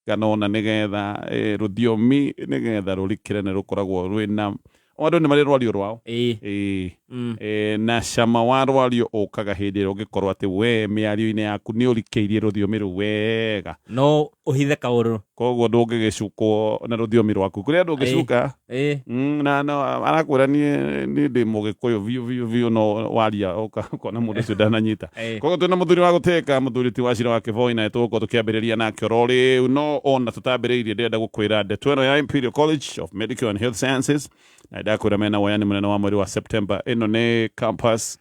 kanona nigetha ruthiomi nigetha rurikirane rukoragwo rwina andu ni mari rwario rwao na cama wa rwario ukaga hindi ĩrĩa ũngĩkorwo atĩ we mĩario-inĩ yaku nĩ ũrikĩirie rũthiomi rũu wega no ũhithe kaũndũ koguo ndũngĩgĩcukwo na rũthiomi rwaku kũrĩa ndũngĩcuka na arakwĩra niĩ ndĩ mũgĩkũyũ biũ no waria ũkona mũndũ ũcio ndananyita koguo twĩna mũthuri wa gũteka mũthuri ti Wachira wa Kĩboi na tũgũkorwo tũkĩambĩrĩria nake oro rĩu no ona tũtambĩrĩirie ndĩrenda gũkwĩra ndeto ĩno ya Imperial College of Medical and Health Sciences na ndakwĩra mena woyani mũnene wa mweri wa September ĩno nĩ campus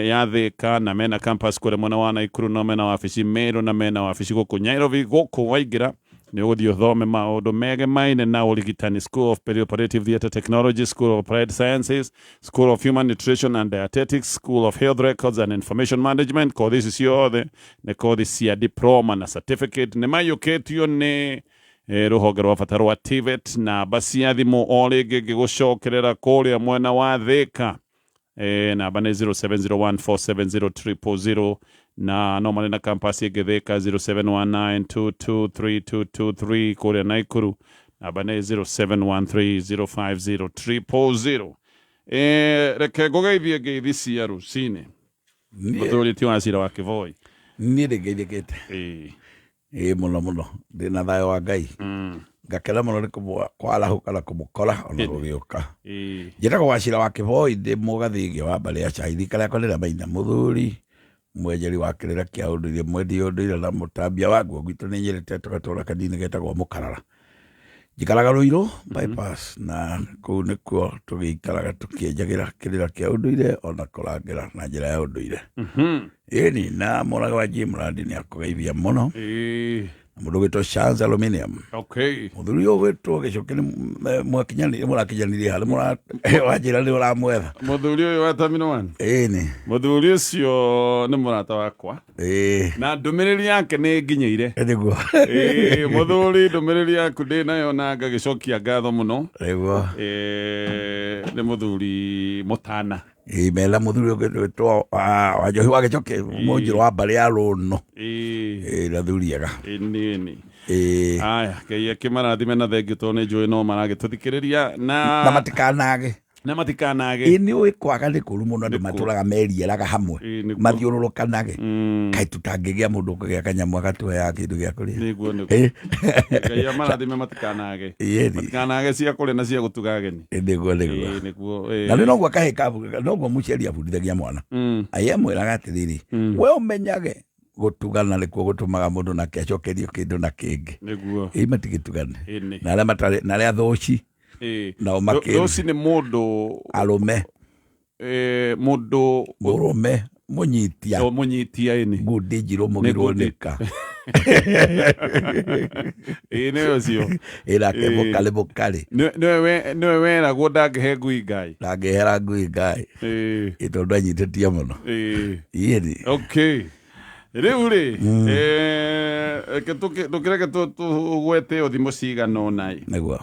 ya Thika na mena campus kũrĩa mwena wa Naikuru no mena wabici Meru na mena wabici gũkũ Nairobi gũkũ waingĩra nĩ ũgũthiĩ ũthome maũndũ megemaine na ũrigitani School of Perioperative Theatre Technology, School of Applied Sciences, School of Human Nutrition and Dietetics, School of Health Records and Information Management. Kothi ici ciothe nĩ kothi cia diploma na certificate nĩ maiyũkĩtio nĩ rũhonge rwa bata rwa TVET na cia thimũ o rĩngĩ ngĩgũcokerera kũrĩa mwena wa Thika namba nĩ 0701470300 na no marĩ na campus ĩngĩ Thika 0719223223 kũrĩa Naikuru namba nĩ 0713050300 reke ngũgeithie ngeithi cia rũcinĩ mũthuri ti Wachira wa Kĩboi niĩ ndĩngeithĩkĩte mũno ndĩna thayũ wa Ngai ngakena mũno nĩ kwarahũka na kũmũkora ona gũgĩũka njĩtagwo Wachira wa Kĩboi ndĩ mũgathĩgi wa mbarĩ ya Caithika rĩakwa nĩ Maina mũthuri mwenjeri wa kĩrĩra kĩa ũndũire mwendia ũndũire na mũtambia waguo gwitũ nĩ nyerete tũgatũra kanini getagwo Mũkarara njikaraga Rũirũ bypass na kũu nĩkuo tũgĩikaraga tũkĩenjagĩra kĩrĩra kĩa ũndũire ona kũrangĩra na njĩra ya ũndũire ĩni na mũraga wa Jimrand nĩ akũgeithia mũno mũndũ gwĩtwo Chance Aluminium mũthuri ũyũ gwĩtwo Gĩcũkĩ mũrakinyanirie harĩ wanjĩra nĩ ũramwetha mũthuri ũyũ wa Terminal 1 ĩni mũthuri ũcio nĩ mũrata wakwa na ndũmĩrĩri yake nĩ nginyĩire nĩguo mũthuri ndũmĩrĩri yaku ndĩ nayo na ngagĩcokia ngatho mũno nĩguo nĩ mũthuri mũtana mela mũthuri ũgĩtwo Wanjohi wa Gĩcũkĩ mũnjĩro wa mbarĩ ya Rũnũ na thuriaga ĩni aya Ngai akĩmarathime na thengiũ tondũ nĩ njũĩ no maragĩtũthikĩrĩria na matikanage nĩ ũĩ kwaga nĩ kũru mũno andũ matũraga merieraga hamwe mathiũrũrũkanage kaĩ tũtangĩgĩa mũndũ ũkũgĩa kanyamũ agatũheaga kĩndũ gĩa kũrĩa Ngai amarathime matikanage cia kũrĩa na cia gũtuga ageni nĩguo na rĩu noguo kahĩ noguo mũciari abundithagia mwana amwĩraga atĩrĩrĩ we ũmenyage gũtugana nĩkuo gũtũmaga mũndũ nake acokerio kĩndũ na kĩngĩ matigĩtugane na arĩa thũci nao thũci nĩ mũndũ arũme mũndũ mũrũme mũnyitia ngundi njirũ mũgirwo nĩka nĩyo cio ĩrake mũkarĩ nĩwe weragwo ndangĩhe ngui Ngai ndangĩhera ngui Ngai tondũ anyitĩtie mũno rĩu rĩ tũkĩreke tũgwete ũthimo cigana ũna nĩguo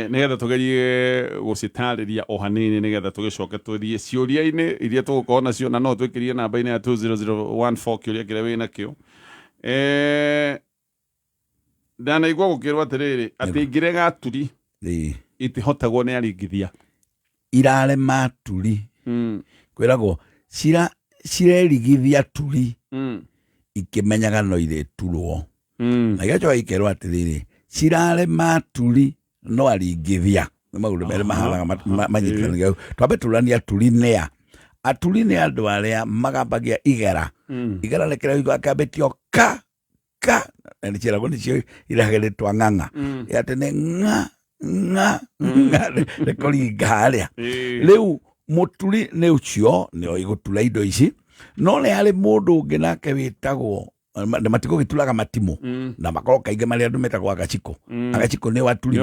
nĩgetha tũgerie gũcitarĩria o hanini nĩgetha tũgĩcoke tũthiĩ ciũria-inĩ iria tũgũkorwo nacio na no twĩkĩrie namba-inĩ ya 20014 kĩũria kĩrĩa wĩ nakĩo ndanaigua gũkĩrwo atĩrĩrĩ atĩ ingĩrega aturi itihotagwo nĩ aringithia irarema aturi kwĩragwo cirerigithia aturi ikĩmenyaga no irĩturwo na igacoka ikerwo atĩrĩrĩ cirarema aturi no aringithia nĩ maũndũ merĩ mahanaga manyitithanagia twambe tũranie aturi nĩa andũ arĩa magambagia igera nĩ kĩrĩa kĩambĩtio ka na nĩ ciĩragwo nĩcio irageretwo ng'ang'a atĩ nĩ nĩ kũringa harĩa rĩu mũturi nĩ ũcio nĩoĩ gũtura indo ici no nĩ harĩ mũndũ ũngĩ nake wĩtagwo matigũgĩturaga matimũ na makorwo kaingĩ marĩa andũ metagwo agaciko nĩ waturi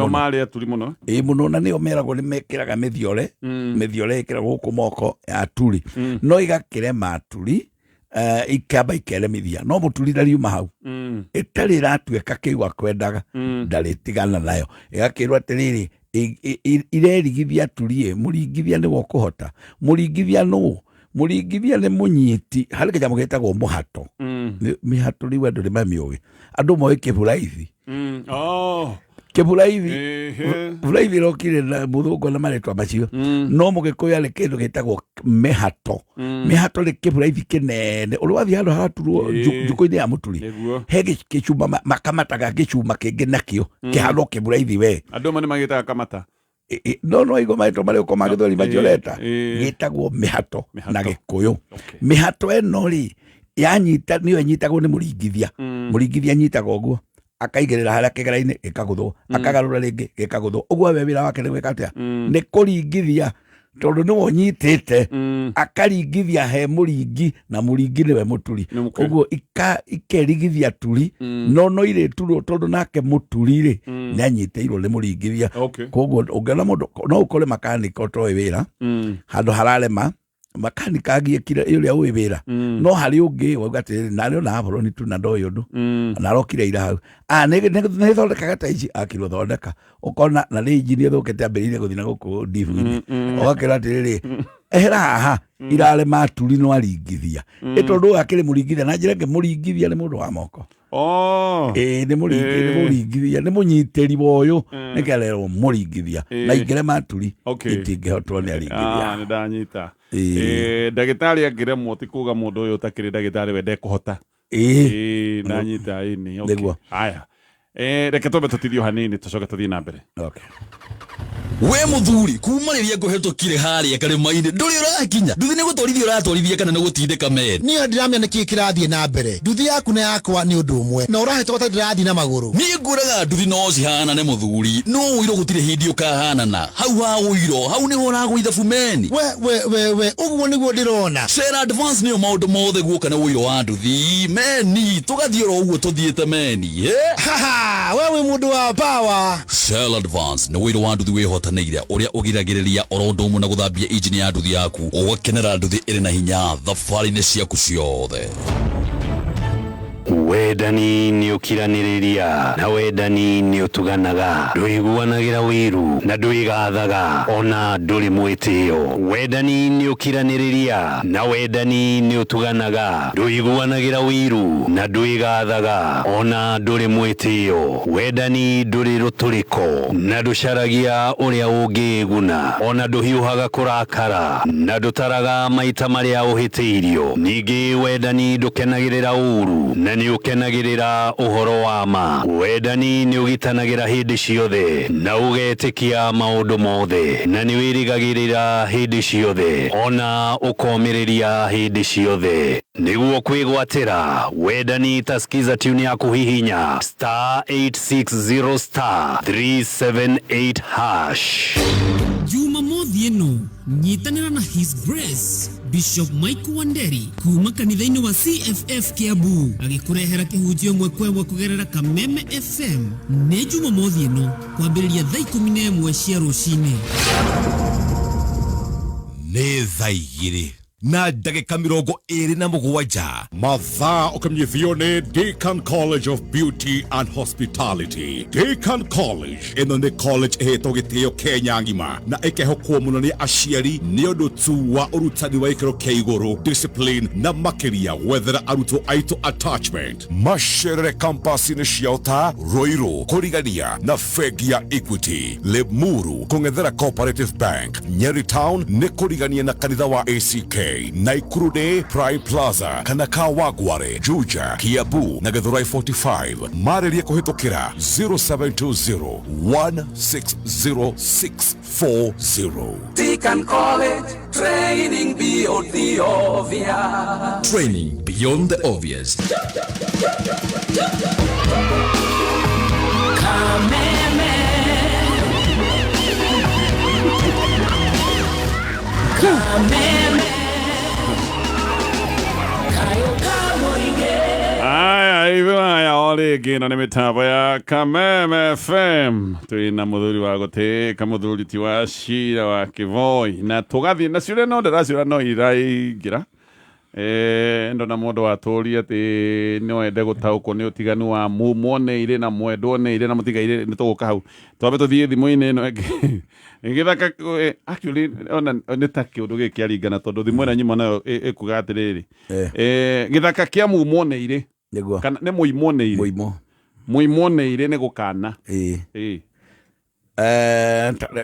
mũno na nĩo meragwo nĩ mekĩraga mĩthiore ĩkĩragwo gũkũ moko ya aturi no igakĩrema aturi ikamba ikeremithia no mũturi ndariuma hau ĩtarĩ ĩratuĩka kĩu akwendaga ndarĩtigana nayo ĩgakĩrwo atĩrĩrĩ irerigithia aturi mũringithia nĩwe ũkũhota mũringithia nũũ Mũringithia nĩ mũnyiti harĩ kĩnyamũ gĩtagwo mũhato. Mĩhato rĩu andũ nĩmamĩũĩ. Andũ moĩ kĩburaithi. Kĩburaithi. Buraithi rokire na mũthũngũ na marĩtwa macio. No Mũgĩkũyũ arĩ kĩndũ gĩtagwo mĩhato. Mĩhato nĩ kĩburaithi kĩnene. Ũrĩ wathiĩ handũ haraturwo njukũ-inĩ ya mũturi. He gĩcuma makamataga gĩcuma kĩngĩ nakĩo. Kĩhana kĩburaithi we. Andũ nĩ magĩtaga kamata. No igua maitwo marĩ ũko magĩthweri macioreta. Gĩtagwo mĩhato na Gĩkũyũ. Mĩhato ĩno rĩ yanyita nĩyo ĩnyitagwo nĩ mũringithia. Mũringithia anyitaga ũguo. Akaigĩrĩra harĩa kĩgera-inĩ gĩkagũthwo. Akagarũra rĩngĩ gĩkagũthwo. Ũguo we wĩra wake nĩ gwĩka atĩa? Nĩ kũringithia. Tondũ nĩwe ũnyitĩte. Akaringithia he mũringi na mũringi nĩwe mũturi. Ũguo ikerigithia turi. No irĩturwo tondũ nake mũturi rĩ nĩ anyitĩirwo nĩ mũringithia. Koguo ũngĩona mũndũ no ũkore makanika ũtoĩ wĩra handũ hararema makanika agĩkire ũrĩa ũĩ wĩra no harĩ ũngĩ wauga atĩrĩrĩ narĩ ona aboroni tu na ndoĩ ũndũ na arokire ira hau nĩ thondekaga ta ici akirwo thondeka ũkona na nĩ injini thũkĩte ambĩrĩire gũthiĩ na gũkũ ndibu-inĩ ũgakĩra atĩrĩrĩ ehera haha irarema aturi no aringithia tondũ akĩrĩ mũringithia na njĩra ĩngĩ mũringithia nĩ mũndũ wa moko nĩ mũringithia nĩ mũnyitĩri woyũ nĩkĩarerwo mũringithia na ingĩrema aturi itingĩhotwo nĩ aringithia nĩ ndanyita ndagĩtarĩ angĩremwo ti kuga mũndũ ũyũ ũtakĩrĩ ndagĩtarĩ we ndekũhota ndanyita ĩni haya reke twambe tũtithio hanini tũcoke tũthiĩ na mbere we muthuri kuma riria nguhetũkire haria karĩma-inĩ ndũrĩ ũrakinya nduthi nĩ gũtwarithia ũratwarithia kana nĩ gũtindĩka meri niĩ ndiramenya nĩkĩ kĩrathiĩ na mbere nduthi yaku na yakwa nĩ ũndũ ũmwe na ũrahetũka ta ndĩrathiĩ na magũrũ niĩ ngũraga nduthi no cihanane muthuri no ũiro gũtirĩ hĩndĩ ũkahanana hau ha ũiro hau nĩho ũragũitha bumeni we ũguo nĩguo ndĩrona Shell Advance nĩyo maũndũ mothe guoka na ũiro wa nduthi meni tũgathiĩ oro ũguo tũthiĩte meni we wĩ mũndũ wa power Shell Advance nĩ ũiro wa nduthi wĩhota ũrĩa ũgiragĩrĩria oro ũndũ ũmwe na gũthambia injini ya nduthi yaku ũgakenera nduthi ĩrĩ na hinya thabarĩ-inĩ ciaku ciothe wendani nĩ ũkiranĩrĩria na wendani nĩ ũtuganaga ndũiguanagĩra wĩru na ndũigathaga ona ndũrĩ mwĩtĩo wendani nĩ ũkiranĩrĩria na wendani nĩ ũtuganaga ndũiguanagĩra wĩru na ndũigathaga ona ndũrĩ mwĩtĩo wendani ndũrĩ rũtũrĩko na ndũcaragia ũrĩa ũngĩguna ona ndũhiũhaga kũrakara na ndũtaraga maita marĩa ũhĩtĩirio ningĩ wendani ndũkenagĩrĩra ũru na nĩ ũkenagĩrĩra ũhoro wa ma wendani nĩ ũgitanagĩra hĩndĩ ciothe na ũgetĩkia maũndũ mothe na nĩ wĩrĩgagĩrĩra hĩndĩ ciothe ona ũkomĩrĩria hĩndĩ ciothe nĩguo kwĩgwatĩra wendani taskiza tune ya kũhihinya *860 *378#. Jumamothi ĩno nyitanĩra na His Grace Bishop Mike Wanderi kuma kanitha-inĩ wa CFF Kiambu agĩkũrehera kĩhunjio mwekwe kũgerera Kameme FM nĩ Jumamothi ĩno kwambĩrĩria thaa 11 cia rũcinĩ nĩ thaa 2 na ndagĩka 27 mathaa ũkamnyithio nĩ Deakin College of Beauty and Hospitality. Deakin College ĩno nĩ college ĩhetwo gĩtĩo Kenya ng'ima na ĩkehokwo mũno nĩ aciari nĩ ũndũ tu wa ũrutani wa gĩkĩro kĩa igũrũ discipline na makĩria gwethera arutwo aitũ attachment. Macerere campus-inĩ ciao ta Ruiru kũrigania na bengi ya Equity, Limuru kũng'ethera Cooperative Bank, Nyeri Town nĩ kũrigania na kanitha wa ACK, Naikuru Day Prime Plaza kana Kawagware, Juja, Kiambu na Githurai 45. Marĩria kũhĩtũkĩra 0720 160640. Deakin College, training beyond the obvious. Training beyond the obvious. Kameme. Kameme. Aya rĩngĩ na nĩ mĩtambo ya Kameme FM twĩna mũthuri wa gũtĩĩka mũthuri ti wa cira wa Kĩvoi na tũgathiĩ na ciũria no ndĩraciũra no iraingĩra ndona mundu waturia ati no ende gutauko ni utiganu wa muoneire na mwendwo neire na mutigaire ni tuguka hau twabe tuthie thimu-ini no ngithaka actually ona ni ta kiundu gikiaringana tondu thimu ina nyima nayo ikuga atiriri githaka kia muoneire kana ni muimoneire muimoneire ni gukana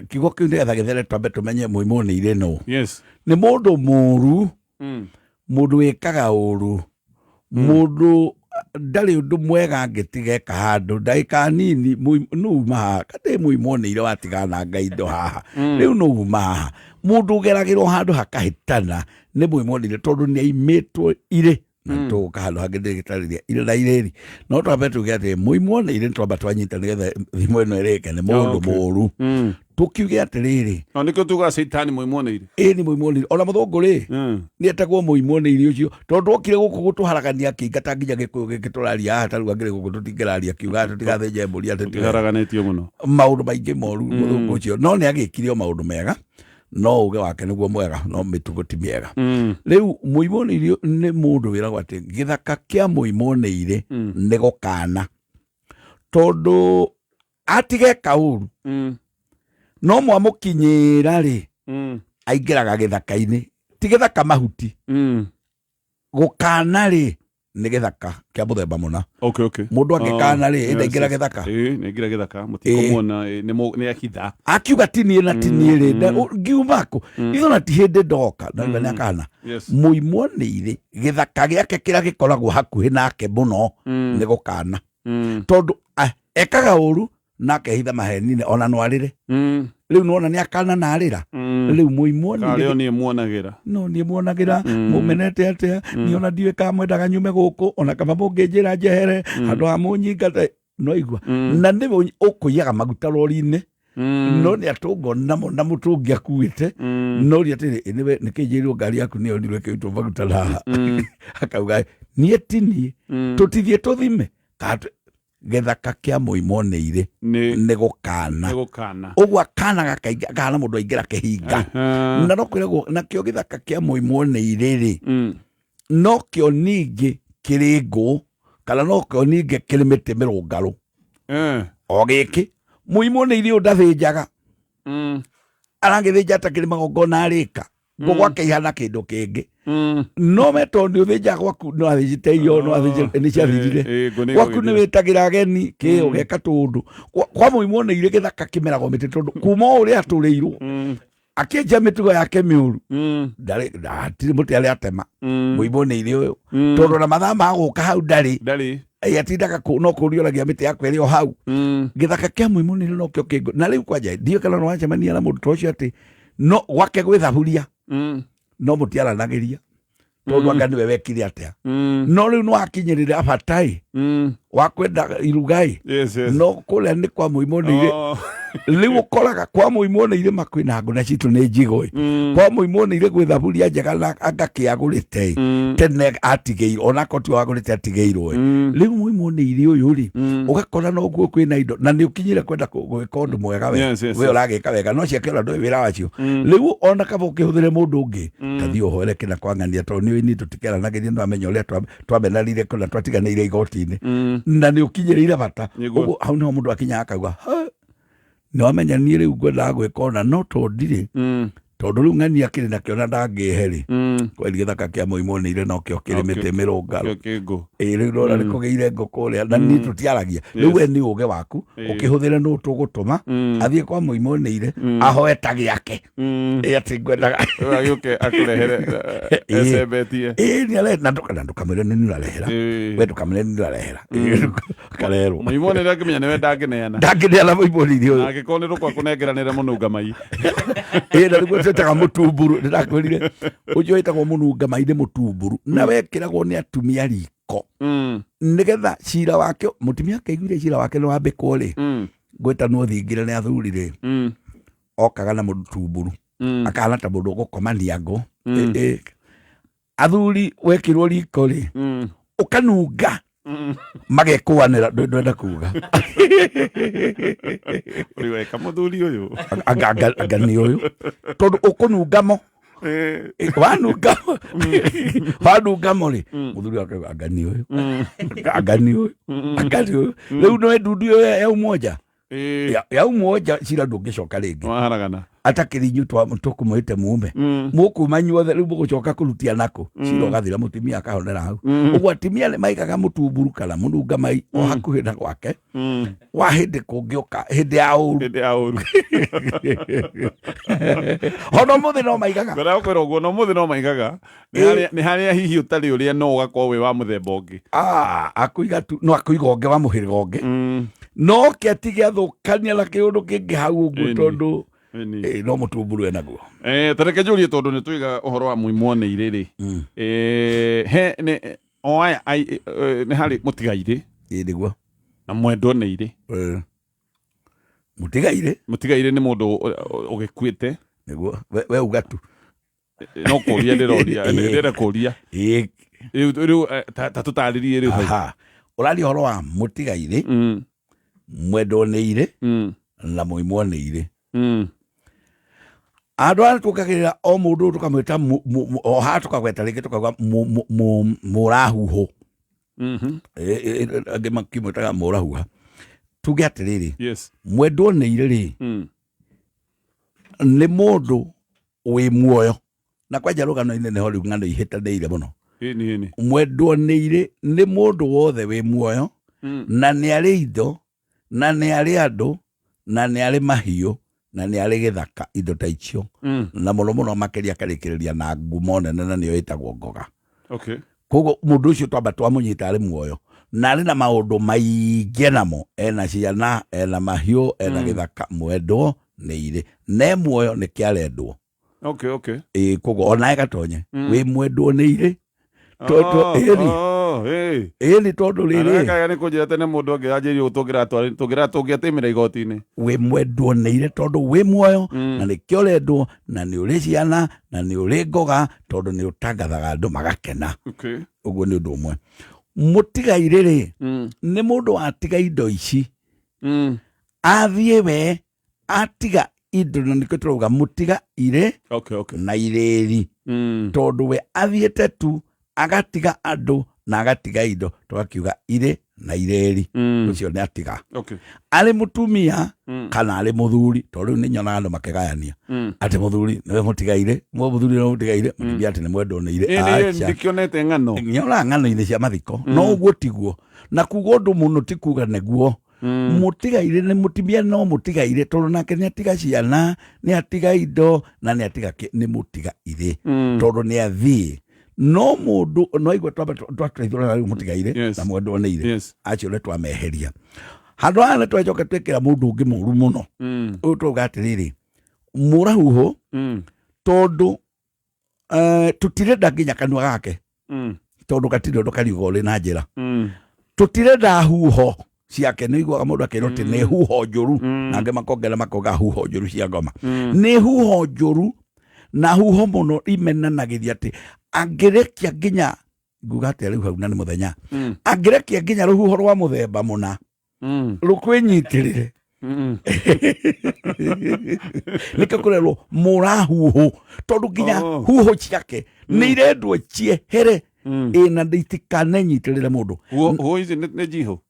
kiugo kiu nigetha githere twambe tumenye muimoneire no yes ni mundu muru mundu wikaga uru mundu ndari undu mwega angitigeka handu ndaika nini numa haha kati muimoneire watigana ngaindo haha riu no uma haha mundu ugeragirwo handu hakahitana ni muimoneire tondu ni aimitwo ire na tuguka handu hangi ndigitariria ire na ireri no twambe tuge ati muimoneire twamba twanyita nigetha thimu ino irike ni mundu muru tukiuge atiriri no nikio tuga Satan muimoneire ni muimoneire ona muthungu ri ni etagwo muimoneire ucio tondu okire guku gutuharagania kingata nginya gikuyu gikituraria hata riu angire guku tutingiraria kiuga tutigathenje mburi ati tiharaganitio muno maundu maingi moru muthungu ucio no ni agikire maundu mega no uge wake niguo mwega no mitugo ti miega riu muimoneire ni mundu wiragwo ati githaka kia muimoneire ni gukana tondu atige kauru no mwamukinyira ri aingiraga githaka-ini ti githaka mahuti gukana ri ni githaka kia muthemba muna mundu angikana ri indaingira githaka ni ingira githaka mutikomona ni akitha akiuga tinie na tinie ri ngiumako itho na ti hindi ndoka na ni akana muimoneire githaka giake kiria gikoragwo hakuhi nake muno ni gukana tondu ekaga uru nake hitha maheni ona nwarire riu nona ni akana na arira riu muimoneire ni muonagira no ni muonagira mumenete atia ni ona ndiwe kamwendaga nyume guku ona kama munginjira njehere andu amunyingate no igwa na ni ukuiyaga maguta rori-ini no ni atungo na mutungi akuite no ri atiri niwe nikinjirwo ngari yaku ni ondirwe kiitwo maguta na akauga ni etini tutithie tuthime githaka kia muimoneire ni gukana uguo akanaga kaingi akana mundu aingira kihinga na no kwiragwo nakio githaka kia muimoneire ri no kio ningi kiringu kana no kio ningi kiri miti mirungaru o giki muimoneire undathinjaga arangithinja ta kiri magongona arika gwake ihana kindu kingi no meto ndi uthinja gwaku no athinjite iyo no athinjite ni ciathirire gwaku ni witagira ageni ki ugeka tundu kwa muimoneire githaka kimeragwo miti tondu kuma uria atureirwo akinja mitugo yake miuru ndari atiri muti ari atema muimoneire uyu tondu na mathaa ma guka hau ndari atindaga no kuriuragia miti yaku iri o hau githaka kia muimoneire no kio kingo na riu kwanja ndio kana no wacemania na mundu tocio ati no gwake gwithaburia no mutiaranagiria tondu anga niwe wekire atia no riu no akinyirire abatai wa kwenda irugai no kuria ni kwa muimoneire riu ukoraga kwa muimoneire makwina ngona citu ni njigoi kwa muimoneire gwithaburia njega na angakiagurite tene atigeirwo ona koti wagurite atigeirwo riu muimoneire uyu ri ugakora no guo kwina indo na ni ukinyire kwenda gwika undu mwega we uragika wega no ciake ora ndoi wira wacio riu ona kaba ukihuthire mundu ungi tathi uhoere kina kwangania tondu ni ni tutikeranagirire no amenya uria twamenarire kuna twatiganire igoti-ini na ni ukinyirire bata uguo hau no mundu akinya akauga no amenya ni riu ngwenda gwika ona no tondire tondu riu ng'ani akiri nakio na ndangiheri kwa githaka kia muimoneire no kio kiri miti mirungaru riu rora ni kugeire ngukuria na ni tutiaragia riu we ni uge waku ukihuthire no tugutuma athie kwa muimoneire ahoe ta giake ati ngwendaga yuke akurehere esebetie ni ale na ndukamire ni nirarehera we ndukamire ni nirarehera karero muimoneire akimenya niwe ndangineana muimoneire uyu agikoni rukwa kunengeranira mununga mai na riu tetaga mutumburu ndirakwirire ucio witagwo mununga mai ni mutumburu na wekiragwo ni atumia riko nigetha cira wake mutumia akaiguire cira wake ni wambikwo ri ngwitanwo thingire ni athuri ri okaga na mutumburu akana ta mundu gukomania ngo athuri wekirwo riko ri ukanunga magekwanira ndwenda kuga uri weka muthuri uyu anga ni uyu tondu ukunungamo wanunga mori muthuri wake angani uyu riu no ndundu yo ya umoja ya umoja cira ndungicoka ringi atakirinyu tukumwite mume mukuma nyuothe riu mugucoka kurutia nako cira ugathira mutimia akahonera hau uguo atimia ni maigaga mutumburu kana mununga mai o hakuhi na gwake wa hindi kungioka hindi ya uru ono muthi no maigaga ngora kwira uguo no muthi no maigaga ni haria hihi utari uria no ugakorwo wi wa muthemba ungi akuiga tu no akuiga ungi wa muhiriga ungi no ketige athukania na kiundu kingi hau uguo tondu no mutumburu enaguo tareke njurie tondu ni twiga uhoro wa muimwoneire ri he ni oya ni hari mutigaire niguo na mwendoneire mutigaire ni mundu ugikuite niguo we ugatu no kuria ndiroria ndire kuria riu tatutaririe riu urari horo wa mutigaire mwendoneire na muimwoneire andu ara tukagirira o mundu tukamwita o ha tukagweta ringi tukauga murahuho angi makimwitaga murahuha tuge atiriri mwendoneire ri ni mundu wi muoyo na kwanja rugano-ini niho riu ng'ano ihitaneire muno mwendoneire ni mundu wothe wi muoyo na ni ari indo na ni ari andu na ni ari mahiu na ni ari githaka indo ta icio na muno makeria karikiriria na ngumo nene na niyo itagwo ngoga koguo mundu ucio twamba twamunyita ari muoyo na ari na maundu maingi namo ena ciana ena mahiu ena githaka mwendwo neire ne muoyo ni kiarendwo koguo ona igatonye wi mwendwo neire toto ni tondu riri akaga ni kunjira tene mundu angi anjirie gutungira timira igoti-ini wi mwendwo neire tondu wi muoyo na ni kiorendwo na ni uri ciana na ni uri ngoga tondu ni utangathaga andu magakena uguo ni undu umwe mutigaire ri ni mundu atiga indo ici athie we atiga indo na nikio turauga mutiga ire na ireri tondu we athiete tu agatiga andu na agatiga indo tugakiuga ire na ireri ucio ni atiga ari mutumia kana ari muthuri tondu ni nyona andu makigayania ati muthuri niwe mutigaire muthuri no mutigaire mutumia ati ni mwendo neire acha ndikionete ng'ano nyona ng'ano-ini cia mathiko no uguo tiguo na kuga undu muno ti kuga neguo mutigaire ni mutumia no mutigaire tondu nake ni atiga ciana ni atiga indo na ni atiga ni mutigaire tondu ni athii no mundu no igwe twatwaithura mutigaire na mwendo neire acio le twameheria handu ana twacoka twekera mundu ungi muru muno uyu tuga atiriri murahuho tondu tutirenda nginya kanua gake tondu gatiri undu kariuga uri na njira tutirenda huho ciake ni igwaga mundu akirwo ti ni huho njuru nange makongera makoga huho njuru cia ngoma ni huho njuru na huho muno imenanagiria ati angerekia nginya nguga ati riu hau na ni muthenya angerekia nginya ruhuho rwa muthemba muna rukwinyitirire nikio kurerwo murahuho tondu nginya huho ciake ni irendwo ciehere na nditikanenyitirire mundu huho ici ni jiho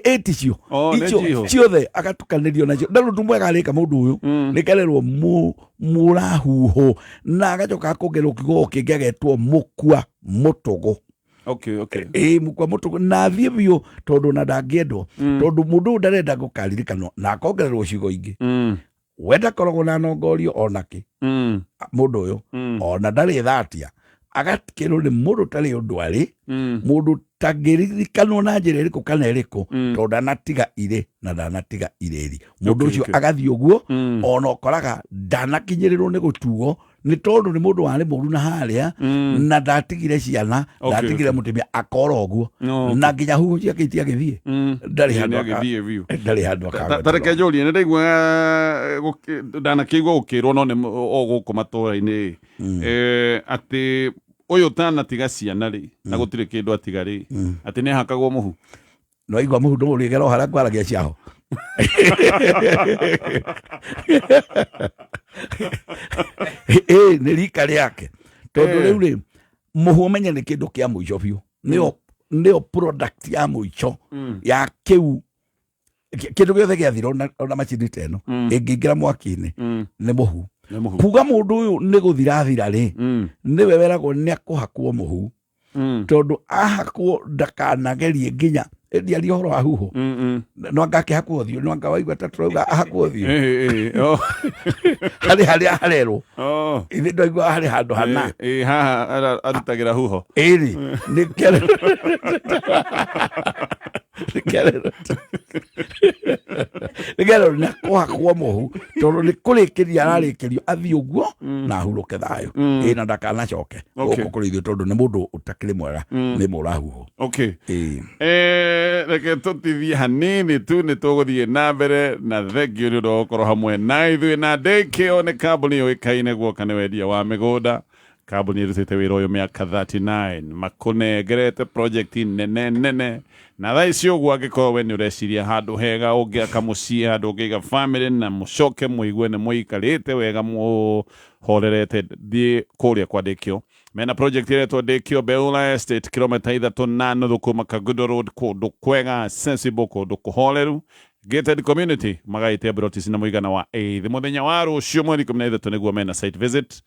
eticio icio ciothe agatukanirio nacio ndaru ndu mwega arika mundu uyu rikarerwo murahuho na agacoka akongerwo kiugo kingi agetwo mukua mutugu mukua mutugu na athie biu tondu na ndangiendwo tondu mundu ndarenda gukaririkanwo na akongererwo ciugo ingi wenda koragwo na nongorio onaki mundu uyu ona ndari thatia agatikirwo ni mundu tari undu ari mundu tangiririkanwo na njira iriku kana iriku tondu ndanatiga ire na ndanatiga ireri mundu ucio agathie uguo ona ukoraga ndanakinyirirwo ni gutuo ni tondu ni mundu wari muru na haria na ndatigire ciana ndatigire mutumia akora uguo na nginya huhu ciake itiagithie ndari handu tareke njurie ni ndaigua ndanakigua gukirwo no ni o guku matura-ini ati uyu tanatiga ciana ri na gutire kindu atiga ri ati ni hakagwo muhu no igwa muhu ndo rigero hara kwaragia ciaho nä rika rä ake tondå rä u rä må hu menye nä kä ndå kä a må ico biå nä o product ya må ico ya kä u kä ndå gä othe gä athira ona macini ta ä no ä ngä ingä ra mwaki-inä nä må hu kuga må ndå å yå nä gå thirathira rä nä we weragwo nä akå hakwo må hu tondå ahakwo ndakanagerie nginya ndiaria horo wa huho no angake hakwo thio no anga waigua ta turauga ahakwo thio hari harerwo ithe ndoigua hari handu hana haha arutagira huho iri ni kero na kwakwo muhu tondu ni kurikiria ararikirio athi uguo na huruke thayo na ndakanacoke ukurithio tondu ni mundu utakiri mwega ni murahuho reke tutithie hanini tu nä tå gå thiä na mbere na thengio nä å ndå gåkorwo hamwe na ithuä na ndäkä nä kambuni å ikaine guoka nä wendia wa mä gå nda kambuni ä rutä te wä ra å yå mä aka 39 makå nengerete project nene na thaa ici å guo angä korwo we nä å reciria handå hega å ngä aka må ciä handå å ngä iga family na må coke må igue nä må ikarä te wega må horerete thiä kå rä a kwa ndäkä o mena project iretwo Ndikio Beula Estate kilomita 3 thukuma Kagudo Road kundu kwega sensible kundu kuhoreru gated community magaite brotis na muigana wa the muthenya wa rucio mweri 13 niguo mena site visit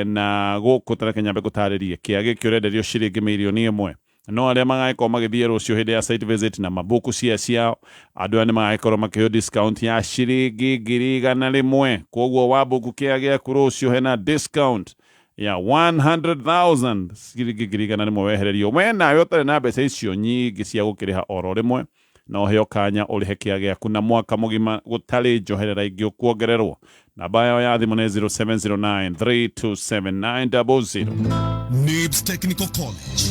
na guku tarakenya be gutaririe kiage kiorenderio ciringi milioni 1 no aria magaiko magithie rucio hindi ya site visit na mabuku ciao andu ane magaikoro makio discount ya ciringi 100,000 koguo wa buku kiage kurucio hena discount ya 100,000 girigana nä mwehererio we nawe å tarä na mbeca icio nyingä cia gå kä rä ha oro rä mwe no heo kanya å rä he kä a gä aku na mwaka må gima gå tarä njoherera ingä å kuongererwo namba yao ya thimå nä 0709327900 NIBS Technical College.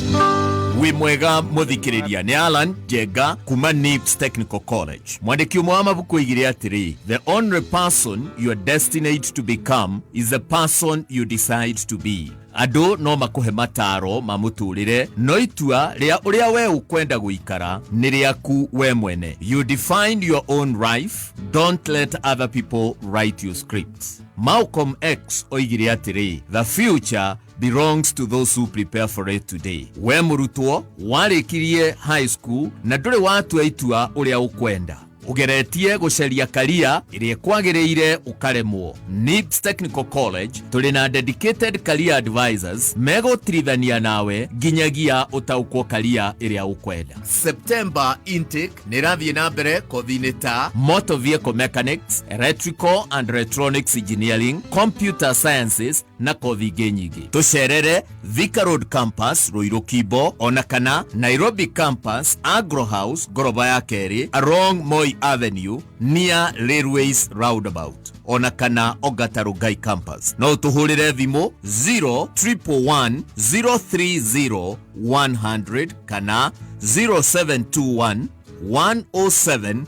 Wi mwega muthikiriria ni Alan Jega kuma NIBS Technical College. Mwandiki umwe wa mabuku igire atiri, the only person you are destined to become is the person you decide to be. Ado no makuhe mataro mamuturire no itua ria uria we ukwenda guikara ni riaku we mwene. You define your own life, don't let other people write your scripts. Malcolm X oigire atiri, the future belongs to those who prepare for it today. We murutwo warikirie high school na nduri watua itua uria ukwenda ugeretie guceria career iria kwagiriire ukaremwo. NIBS Technical College tuli na dedicated career advisors megotrithania nawe ginyagia utaukwo career iria ukwenda. September intake nirathie na mbere kothi-ini ta motor vehicle mechanics, electrical and electronics engineering, computer sciences na kothi ingĩ nyingĩ. Tucerere Thika Road campus Ruiru Kibo ona kana Nairobi campus Agro House goroba ya keri along Moi Avenue near Railways Roundabout ona kana Ogata Rugai campus. No tuhurire thimu 0311030100 kana 0721107701.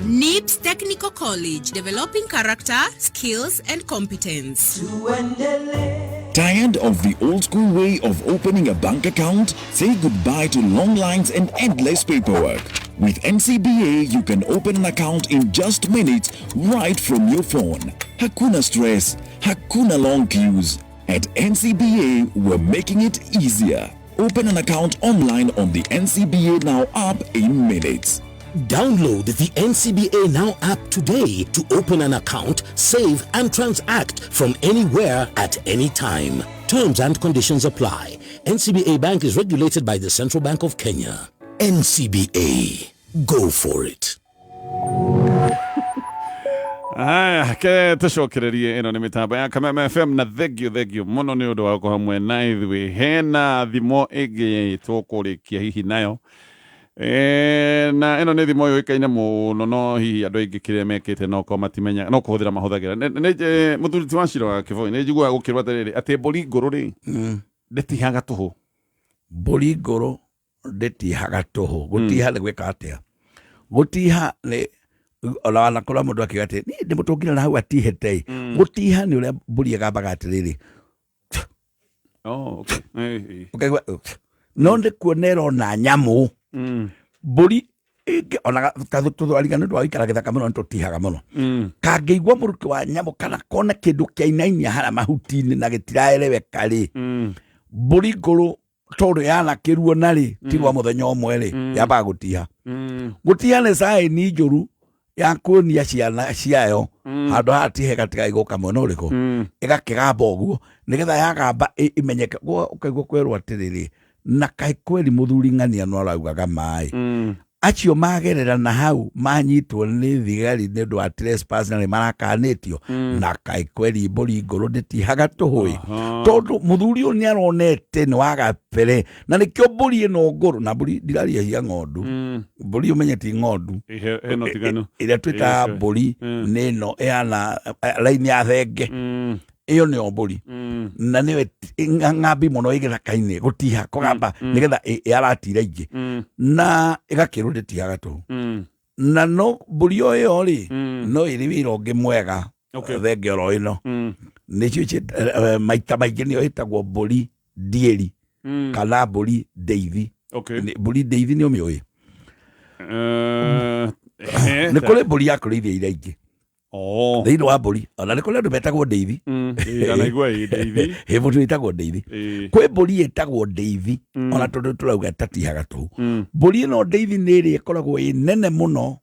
NIBS Technical College, developing character, skills and competence. Tired of the old school way of opening a bank account? Say goodbye to long lines and endless paperwork. With NCBA, you can open an account in just minutes right from your phone. Hakuna stress, hakuna long queues. At NCBA, we're making it easier. Open an account online on the NCBA Now app in minutes. Download the NCBA Now app today to open an account, save and transact from anywhere at any time. Terms and conditions apply. NCBA Bank is regulated by the Central Bank of Kenya. NCBA. Go for it. ke tucokererie ino ni mitambo ya Kameme FM na thegio muno ni undu wa ko hamwe na ithui hena thimo igi tukurikia hihi nayo na ino ni thimo yo ikaine muno no hihi andu aingi kire mekite no ko matimenya no kuhuthira mahuthagira ne muthuri wa Shiro wa Kivoi ne njigua gukirwa atiriri ati mburi nguru ri ndetihaga tuhu mburi nguru ndetihaga tuhu gutiha ni gwika atia gutiha ni ola na kula mundu akigate ni ndimutungira na hau atihete gutiha ni uria mburi agambaga atiriri okay no ndikuonera na nyamu mburi ona tutwarigana ndu aikara githaka muno ntutihaga muno kangeigwa muruki wa nyamo kana kona kindu kiainainia hara mahutini na gitiraeleweka ri mburi nguru tondu yana kiruo nari tirwa muthenya umwe ri yamba gutiha gutiha ne sai ni njuru ya kuonia ciana ciayo handu hatihe gatiga iguka mwena uriku igakigamba uguo nigetha yagamba imenyeke ukaigua kwerwo atiriri na kai kweli muthuri ng'ania no araugaga mai acio magerera na hau manyitwo ni thigari ni ndu wa trespass na marakanitio na kai kweli mburi nguru nditihaga tuhui tondu muthuri ni aronete ni wagapere na nikio mburi ino nguru na mburi ndiraria hia ng'ondu mburi umenye ti ng'ondu eno tigano ira twita mburi nino yana laini ya thenge iyo ni mburi na niwe ng'ambi muno igithaka-ini gutiha kugamba nigetha yaratira ingi na igakirwo nditihaga tu na no mburi iyo ri no iri wira ungi mwega thenge oro ino nicio maita maingi nio itagwo mburi ndieri kana mburi ndeithi mburi ndeithi ni umiui ni kuri mburi ya kurithia ira ingi thiini wa mburi ona nä kå rä andå metagwo ndeithi må ndå ätagwo ndeithi kwä mbåri ätagwo ndeithi ona tondå tå rauga tatihaga tå mbåri ä no ndeithi nä ä rä ĩkoragwo ä nene må no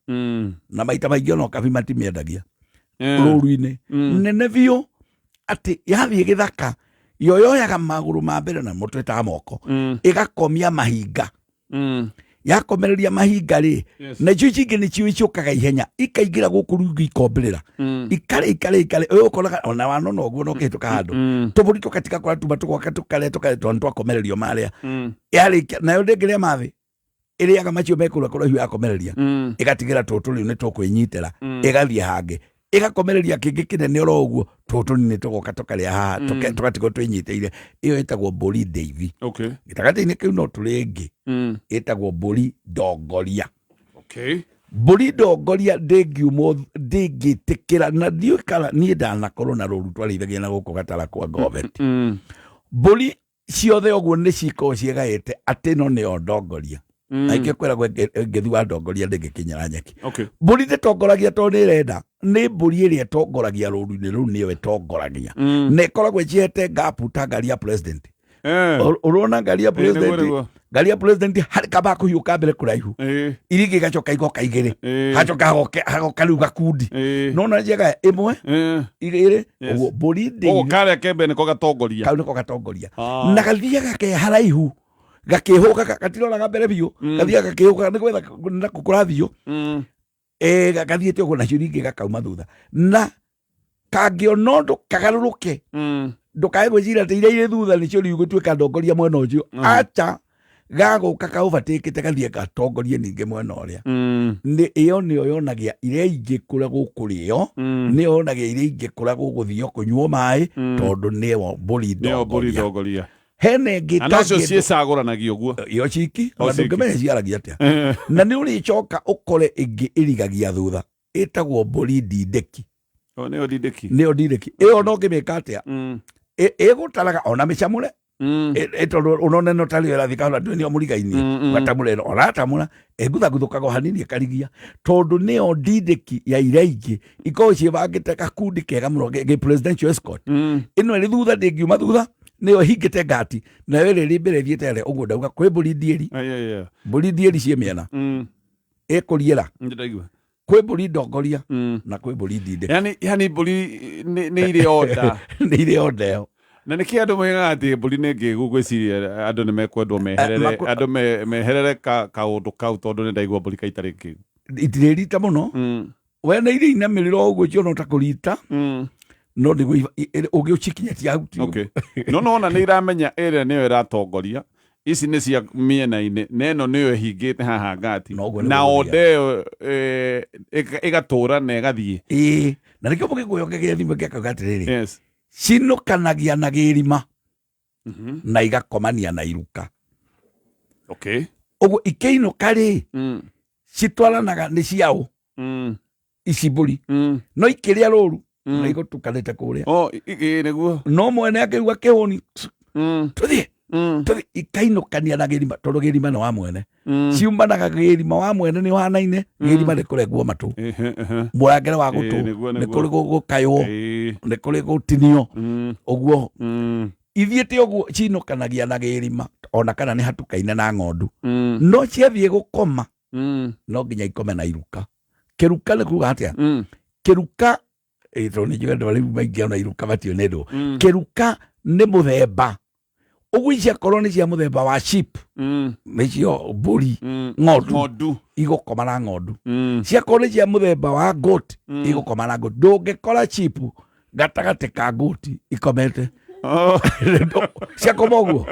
na maita maingä ona kabi matimĩendagia rũru-inĩ nene biũ atĩ yathiĩ gĩthaka yo yoyaga magũrũ ma mbere na mũtwe ta moko ĩgakomia mahinga yakomereria mahinga ri na icio ingĩ nĩcio icũkaga ihenya ikaingĩra gũkũ rungu ikomberera ikare ũkoraga ona wanona ũguo no kĩhĩtũka handũ tũbũri tũkatigakora tuma tũgoka tũkarĩa twana twakomererio marĩa yarĩkia nayo ndĩngĩrĩa mathĩ ĩrĩaga macio mekũrĩa kũraihu yakomereria ĩgatigĩra tũtũ rĩu nĩ tũkwĩnyitĩra ĩgathiĩ hangĩ ĩgakomereria kĩngĩ kĩnene oro ũguo tũtũ nĩ tũgoka tũkarĩa haha tũgatigwo twĩnyitĩire ĩyo ĩtagwo mbũri ndeithi gĩtagatĩ-inĩ kĩu no tũrĩ ĩngĩ ĩtagwo mbũri ndongoria mbũri ndongoria ndĩngĩtĩkĩra na ndiũĩ kana niĩ ndanakorwo na rũru twarĩithagia na gũkũ gatara kwa Goveti mbũri ciothe ũguo nĩ cikoragwo ciĩgaĩte atĩ ĩno nĩyo ndongoria aingĩ kwĩragwo ngĩthi wa ndongoria ndĩngĩkinyĩra nyeki mbũri ndĩtongoragia tondũ nĩ ĩrenda nĩ mbũri ĩrĩa ĩtongoragia rũru-inĩ rũu nĩyo ĩtongoragia na ĩkoragwo ĩciĩhete ngapu ta ngari ya president ũrona ngari ya president harĩ kamba kũhiũka mbere kũraihu iringĩ igacoka igoka igĩrĩ hacoka hagoka rĩu gakundi nona njega ĩmwe igĩrĩ ũguo mbũri ndĩithi karĩa kembe nĩko gatongoria kau nĩko gatongoria na gathiaga ke haraihu gakĩhũka gatiroraga mbere biũ gathiaga gakĩhũka nĩ gwetha na kũkũrathiũ gathiĩte ũguo nacio ringĩ gakauma thutha na kangĩona ũndũ kagarũrũke ndũkae gwĩciria atĩ iria irĩ thutha nĩcio rĩu gũtuĩka ndongoria mwena ũcio acha gagũka kaũbatĩkĩte gathiĩ gatongorie ningĩ mwena ũrĩa ĩyo nĩyo yonagia iria ingĩ kũrĩa gũkũrĩo nĩyo yonagia iria ingĩ kũrĩa gũgũthio kũnyuo maĩ tondũ nĩyo mbũri ndongoria hene ngĩ nacio ciĩcagũranagio guo iyo ciki ona ndũngĩmenya ciaragia atĩa na nĩ ũrĩcoka ũkore ĩngĩ ĩrigagia thutha ĩtagwo mbũri ndindĩki nĩyo ndindĩki ĩyo no ngĩmĩka atĩa ĩgũtaraga ona mĩcamũre tondũ ũnone no tarĩ ĩrathiĩ kahora ndũĩ nĩyo mũriga-inĩ gatamũre ĩno oratamũra ĩnguthaguthũkaga o hanini ĩkarigia tondũ nĩyo ndindĩki ya iria ingĩ ikoragwo ciĩbangĩte gakundi kega mũno gĩ presidential escort ĩno ĩrĩ thutha ndĩngiuma thutha nĩyo hingĩte ngati nayo ĩrĩ mbere thiĩte arĩa ũguo ndauga kwĩ mbũri ndieri mbũri ndieri ciĩ mĩena ĩkũriĩra kwĩ mbũri ndongoria na kwĩ mbũri ndindĩki yani mbũri nĩ irĩ onda nĩ irĩ onda ĩyo na nĩkĩ andũ moigaga atĩ mbũri nĩ ngĩgu gwĩciria andũ nĩ mekwendwo meherere andũ meherere kaũndũ kau tondũ nĩ ndaigua mbũri kaitarĩ kĩgu itirĩrita mũno we nĩ irĩ inamĩrĩro ũguo ciona ta kũrita no nĩguo ũngĩũcikinyĩtia hau no ona nĩ iramenya ĩrĩa nĩyo ĩratongoria ici nĩ cia mĩena-inĩ na ĩno nĩyo ĩhingĩte haha ngati na onda ĩyo ĩgatũra na ĩgathiĩ na nĩkĩo mũgĩkũyũ ngĩgĩa thimũ ngĩakauga atĩrĩrĩ cinũkanagia na gĩrima na igakomania na iruka ũguo ikĩinũka rĩ citwaranaga nĩ ciaũ ici mbũri no ikĩrĩa rũru na igũtukanĩte kũrĩa nĩguo no mwene akĩigua kĩhũni tũthiĩ ikainukania na gĩrima tondũ gĩrima nĩ wa mwene ciumanaga gĩrima wa mwene nĩ ũhanaine gĩrima nĩ kũrengwo matũ mũrangĩre wa gũtũ nĩ kũrĩ gũkaywo nĩ kũrĩ gũtinio ũguo ithiĩte ũguo cinũkanagia na gĩrima ona kana nĩ hatukaine na ng'ondu no ciathiĩ gũkoma no nginya ikome na iruka kĩruka nĩ kuga atĩa kĩruka tondũ nĩ njũĩ andũ arĩa maingĩ ona iruka matiu nĩ ndũ kĩruka nĩ mũthemba ũguo ciakorwo nĩ cia mũthemba wa sheep nĩcio mbũri ng'ondu igũkoma na ng'ondu ciakorwo nĩ cia mũthemba wa goat igũkoma na goat ndũngĩkora sheep gatagatĩ ka goat ikomete ciakoma ũguo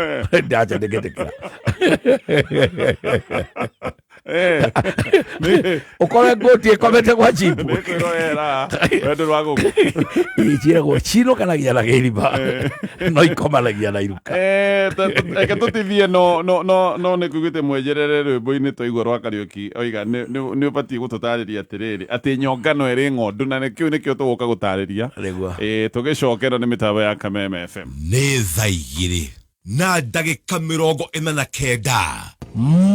ndaca ndĩngĩtĩkĩra ukore ngoti ikomete kwa chipu ichiragwo cinũkanagia na gĩrima no ikomanagia na iruka eke tũtithie no nĩ kugĩte mwenjerere rwĩmbo-inĩ twaigua rwa Kariuki oiga nĩ ũbatiĩ gũtũtarĩria atĩrĩrĩ atĩ nyongano ĩrĩ ng'ondu na kĩu nĩkĩo tũgũka gũtarĩria tũgĩcokera nĩ mĩtambo ya Kameme FM nĩ thaa 2 na ndagĩka 49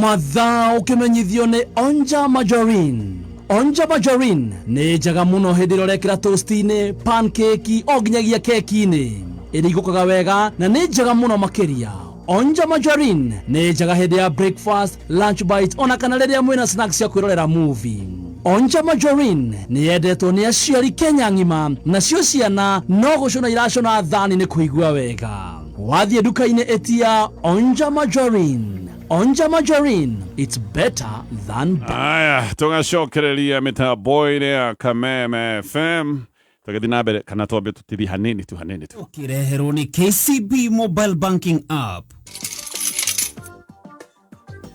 mathaa ũkĩmenyithio nĩ Onja Margarine. Onja Margarine nĩ njega mũno hĩndĩ ĩrĩa ũrekĩra toast-inĩ, pancake o nginyagia keki-inĩ ĩrĩigũkaga wega na nĩ njega mũno makĩria. Onja Margarine nĩ njega hĩndĩ ya breakfast, lunch bite ona kana rĩrĩa mwĩna snacks cia kwĩrorera movie. Onja Margarine nĩ yendetwo nĩ aciari Kenya ng'ima nacio ciana no gũcũna iracũna thani nĩ kũigua wega. Wathiĩ nduka-inĩ etia Onja Margarine. Onja Margarine, it's better than better. Aya, tũgacokereria mĩtambo-inĩ ya Kameme FM. Tũgĩthiĩ na mbere kana twambe tũtithie hanini tu. Ũkĩreherwo nĩ KCB Mobile Banking App.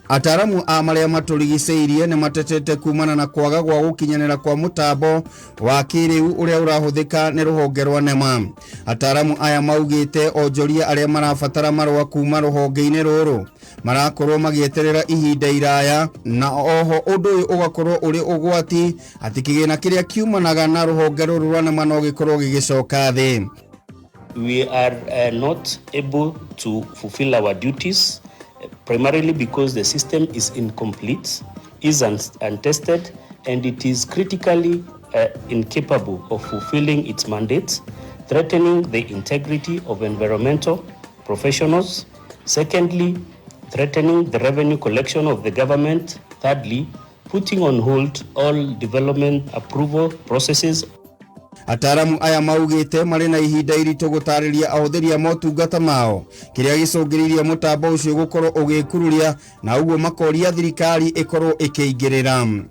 Ataramu a marĩa matũrigicĩirie nĩ matetete kumana na kwaga gwa gũkinyanĩra kwa mũtambo wa kĩrĩu ũrĩa ũrahũthĩka nĩ rũhonge rwa NEMA. Ataramu aya maugĩte onjoria arĩa marabatara marũa kuma rũhonge-inĩ rũrũ marakorwo magĩeterera ihinda iraya na oho ũndũ ũyũ ũgakorwo ũrĩ ũgwati atĩ kĩgĩna kĩrĩa kiumanaga na rũhonge rũrũ rwa NEMA no gĩkorwo gĩgĩcoka thĩ. We are not able to fulfill our duties primarily because the system is incomplete, is untested, and it is critically incapable of fulfilling its mandate, threatening the integrity of environmental professionals. Secondly, threatening the revenue collection of the government. Thirdly, putting on hold all development approval processes. Ataramu aya maugĩte marĩ na ihinda iritũ gũtarĩria ahũthĩri a motungata mao kĩrĩa gĩcũngĩrĩirie mũtambo ũcio gũkorwo ũgĩkururia na ũguo makoria thirikari ĩkorwo ĩkĩingĩrĩra.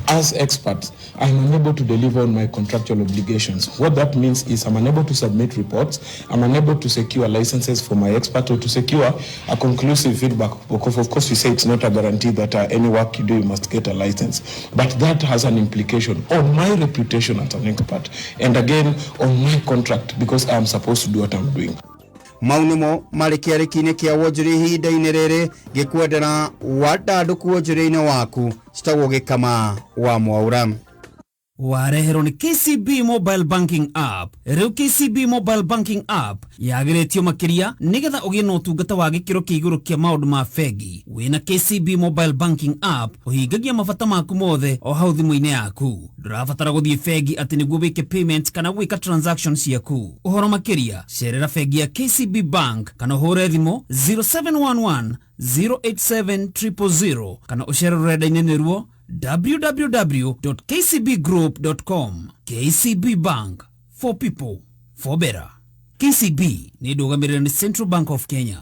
As experts, I'm unable to deliver on my contractual obligations. What that means is I'm unable to submit reports, I'm unable to secure licenses for my expert or to secure a conclusive feedback. Because of course we say it's not a guarantee that any work you do you must get a license. But that has an implication on my reputation as an expert and again on my contract because I'm supposed to do what I'm doing. Maunimo marĩ kĩarĩki-inĩ kĩa wonjoria ihinda-inĩ rĩrĩ gĩkwendera wandandũku wonjoria-inĩ waku citagwo gĩkama wa Mwaura. Wareherwo nĩ KCB Mobile Banking App. Rĩu KCB Mobile Banking App yagĩrĩtio makĩria nĩgetha ũgĩe na ũtungata wa gĩkĩro kĩa igũrũ kĩa maũndũ ma bengi. Wĩna KCB Mobile Banking App ũhingagia mabata maku mothe o hau thimũ-inĩ yaku. Ndũrabatara gũthiĩ bengi atĩ nĩguo wĩke payment kana gwĩka transactions ciaku. Ũhoro makĩria cerera bengi ya KCB Bank kana ũhũre thimũ 0711 087 000 kana ũcere rũrenda-inĩ nĩruo www.kcbgroup.com. KCB Bank, for people, for better. KCB ni ndũgamĩrĩre nĩ Central Bank of Kenya.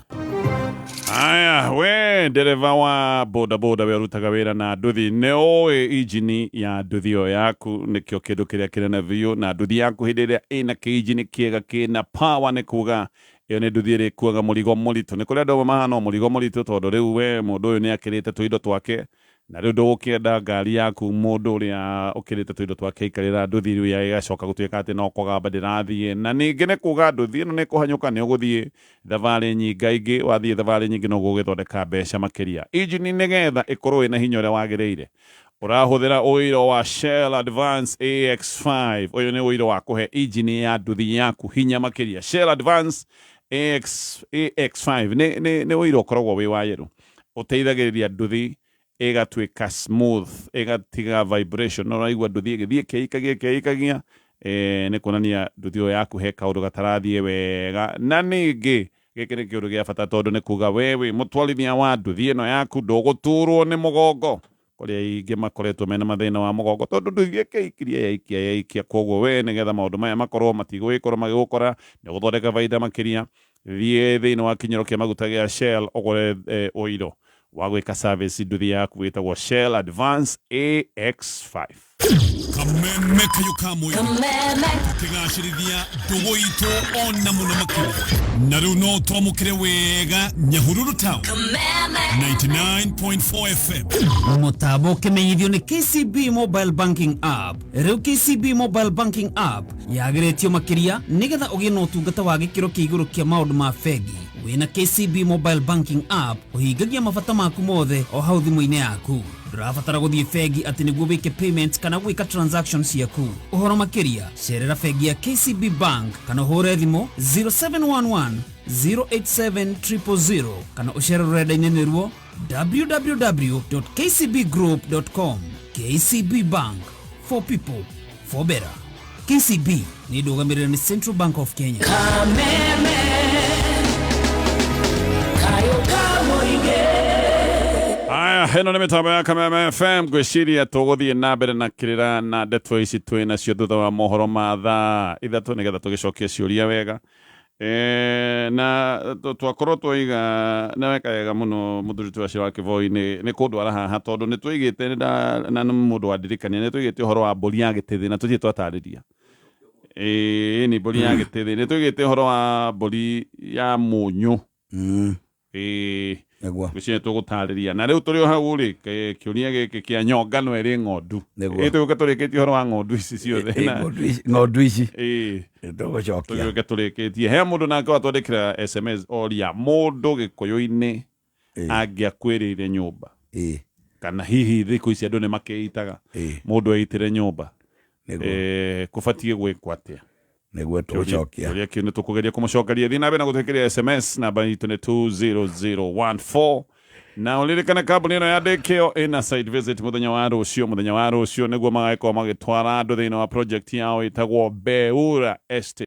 Aya, we ndereva wa boda we arutaga wĩra na nduthi nĩ ũĩ injini ya nduthi ĩyo yaku nĩkĩo kĩndũ kĩrĩa kĩnene biũ na nduthi yaku hĩndĩ ĩrĩa ĩna kĩinjini kĩega kĩna power nĩ kuga ĩyo nĩ nduthi ĩrĩkuaga mũrigo mũritũ. Nĩ kũrĩ andũ mahana mũrigo mũritũ tondũ rĩu we mũndũ ũyũ nĩ akĩrĩte tũindo twake na rĩu ndũgũkĩenda ngari yaku mũndũ ũrĩa ũkĩrĩte tũindo twake ikarĩra nduthi rĩu ĩgacoka gũtuĩka atĩ no kũgamba ndĩrathiĩ. Na ningĩ nĩ kuga nduthi ĩno nĩ kũhanyũka nĩ ũgũthiĩ thabarĩ nyingaingĩ, wathiĩ thabarĩ nyingĩ no gũgĩthondeka mbeca makĩria. Injini nĩgetha ĩkorwo ĩna hinya ũrĩa wagĩrĩire ũrahũthĩra ũiro wa Shell Advance AX5. Ũyũ nĩ ũiro wa kũhe injini ya nduthi yaku hinya makĩria. Shell Advance AX5 nä å ira å koragwo wä wa yerå å teithagä nduthi ĩgatuĩka smooth, ĩgatiga vibration, no raigua nduthi ĩgĩthiĩ kĩikagia nĩ kuonania nduthi ĩyo yaku he kaũndũ gatarathiĩ wega. Na ningĩ gĩkĩ nĩ kĩũndũ gĩa bata tondũ nĩ kuga wewe mũtwarithia wa nduthi ĩno yaku ndũgũturwo nĩ mũgongo, kũrĩa aingĩ makoretwo mena mathĩna wa mũgongo tondũ nduthi ĩkĩikirie yaikia. Koguo we nĩgetha maũndũ maya makorwo matigũgĩkorwo magĩgũkora, nĩ gũthondeka baida makĩria, thiĩ thĩinĩ wa kinyĩro kĩa maguta gĩa Shell ũgũre ũiro wa gwĩka service nduthi yaku wĩtagwo Shell Advance AX5. Kameme kayo kamwe kigashirithia ndugu itu ona muno makĩria na rĩu no twamũkĩre wega Nyahururu Town 99.4 FM. Mũtambo ũkĩmenyithio nĩ KCB Mobile Banking App. Rĩu KCB Mobile Banking App yagĩrĩtio makĩria nĩgetha ũgĩe na ũtungata wa gĩkĩro kĩa igũrũ kĩa maũndũ ma bengi. Wĩna KCB Mobile Banking App ũhingagia mabata maku mothe o hau thimũ-inĩ yaku. Ndũrabatara gũthiĩ bengi atĩ nĩguo wĩke payment kana gwĩka transactions ciaku. Ũhoro makĩria, cerera bengi ya KCB Bank kana ũhũre thimũ 0711 087 000 kana ũcere rũrenda-inĩ nĩruo www.kcbgroup.com. KCB Bank, for people, for better. KCB nĩ ndũgamĩrĩre nĩ Central Bank of Kenya. Aya, heno nĩ mĩtambo ya Kameme FM, gwĩciria tũgũthiĩ na mbere na kĩrĩra na ndeto ici twĩ nacio thutha wa mohoro ma thaa ithatũ nĩgetha tũgĩcokie ciũria wega. Na twakorwo twoiga nĩ weka wega mũno mũthuri twacio wa Kĩvoi nĩ kũndwara haha tondũ nĩ twĩgĩte na mũndũ wandirikania nĩ twĩgĩte ũhoro wa mbũri ya gĩtĩthĩ na tũthiĩ twatarĩria. Nĩ mbũri ya gĩtĩthĩ, nĩ twĩgĩte ũhoro wa mbũri ya mũnyũ. Gwĩciria tũgũtarĩria na rĩu tũrĩ o hau rĩ, kĩũria gĩkĩ kĩa nyonga no ĩrĩ ng'ondu. Tũgĩũke tũrĩkĩtie ũhoro wa ng'ondu ici ciothe. Ng'ondu ici tũgũcokia tũgĩũke tũrĩkĩtie. He mũndũ nake watwandĩkĩra SMS oria mũndũ Gĩkũyũ-inĩ angĩakwĩrĩire nyũmba kana hihi thikũ ici andũ nĩ makĩitaga mũndũ eitĩre nyũmba kũbatiĩ gwĩkwo atĩa? Nĩguo tũgũcokia ũrĩa kĩu nĩ tũkũgeria kũmũcokeria. Thiĩ na mbere na gũtwĩkĩria SMS namba itũ nĩ 20014 na ũririkane kambuni ĩno ya Daycare ĩna site visit mũthenya wa rũciũ nĩguo magagĩkorwo magĩtwara andũ thĩinĩ wa project yao ĩtagwo Beura Estate.